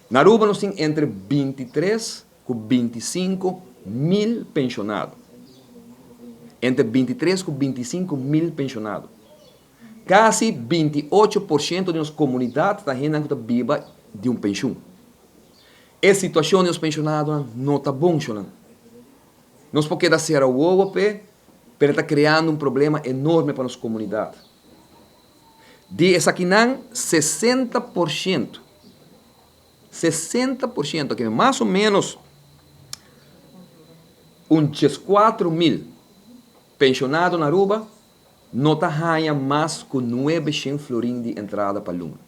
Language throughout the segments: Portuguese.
Na Aruba nós temos entre 23 e 25 mil pensionados. Entre 23 e 25 mil pensionados. Quase 28% de nossa comunidade está ainda viva de um pensão. A situação dos pensionados não está boa. Nós podemos ser o OOP, mas está criando um problema enorme para a nossa comunidade. De essa aqui, 60%, que é mais ou menos uns 4 mil pensionados na Aruba, não está mais com 900 florins de entrada para a luna.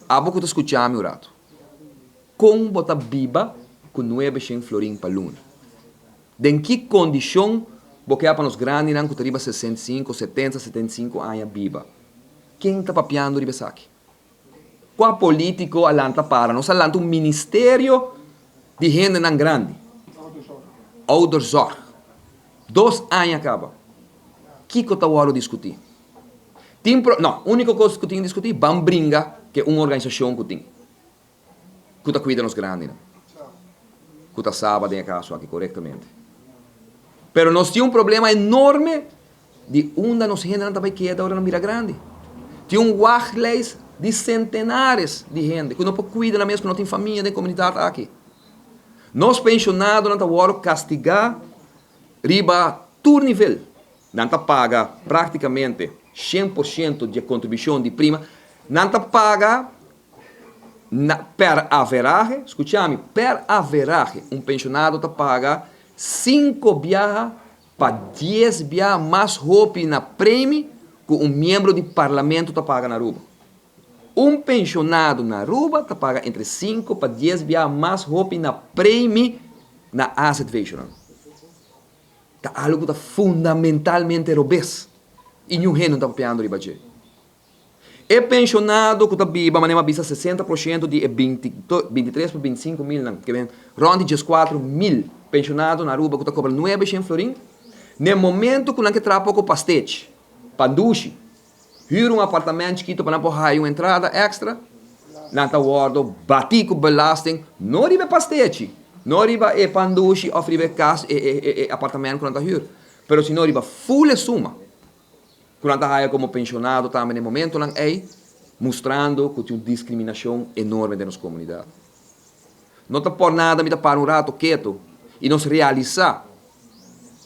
Há pouco eu escutei meu rato. Como você viva com 900 florins para a luna? De que condição você para os grandes não que riba 65, 70, 75 anos viva? Quem está papiando riba aqui? Qual político alanta para? Nós alanta um ministério de gente não grande. Ouderzorg. 2 anos acaba. O que está a discutir? Não, a única coisa que tem que discutir é Bambringa, que é uma organização que tem. Que está cuidando dos grandes. Que está sábado em casa aqui corretamente. Mas nós temos um problema enorme de onde nós gente não vai quedar agora na Mira Grande. Tem um wachleis de centenares de gente que não pode cuidar mesmo, que não tem família, tem comunidade aqui. Nós pensionados não estamos castigar riba todo nível. Não paga praticamente 100% de contribuição de prima. Não paga per average, escute-me, per average, um pensionado paga 5 viagens para 10 viagens mais roupa na prêmio que um membro do parlamento paga na Aruba. Um pensionado na Aruba paga entre 5 para 10 viagens mais roupa na prêmio na asset vacation. É algo que fundamentalmente robês. E nenhum não está pagando riba. É pensionado que está viva, mas não visa 60% de 23 para 25 mil, que vem ronde de 4 mil pensionados na Aruba que está cobrando 900 florins. No momento que não que trapa com pastete, panduche, hira um apartamento chiquito para não pôr uma entrada extra, não está guardo, bati com belasting, não riba pastete, não riba panduche, ou riba casa, apartamento que não está hira. Pero se não riba full suma, quando está como pensionado também no momento, não é mostrando que tem uma discriminação enorme da nossa comunidade. Não está por nada, me para um rato quieto e nos realizar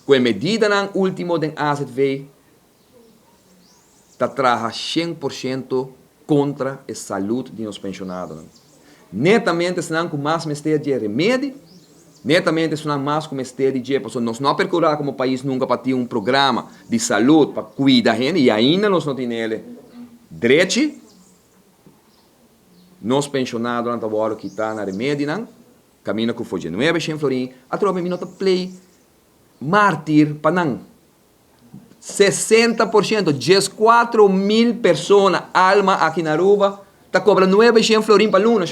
que a medida na última da AZV está trabalhando 100% contra a saúde de nos pensionados. Netamente, se não com mais mistério de remédio, netamente, se não mais com mistério de nós não percorrer como país nunca para ter um programa de saúde para cuidar da gente e ainda nós não temos ele direito. Nós pensionados não estamos que está na remédio, não caminho que foi de 900 florins, a tropa me nota play mártir para não 60%, 4 mil pessoas alma aqui na Aruba está cobrando 900 florins para luna,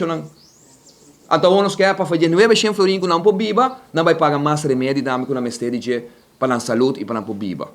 então nós queremos para fazer 900 florins que não pode viva, não vai pagar mais remédio para a mistério para a saúde e para a viva.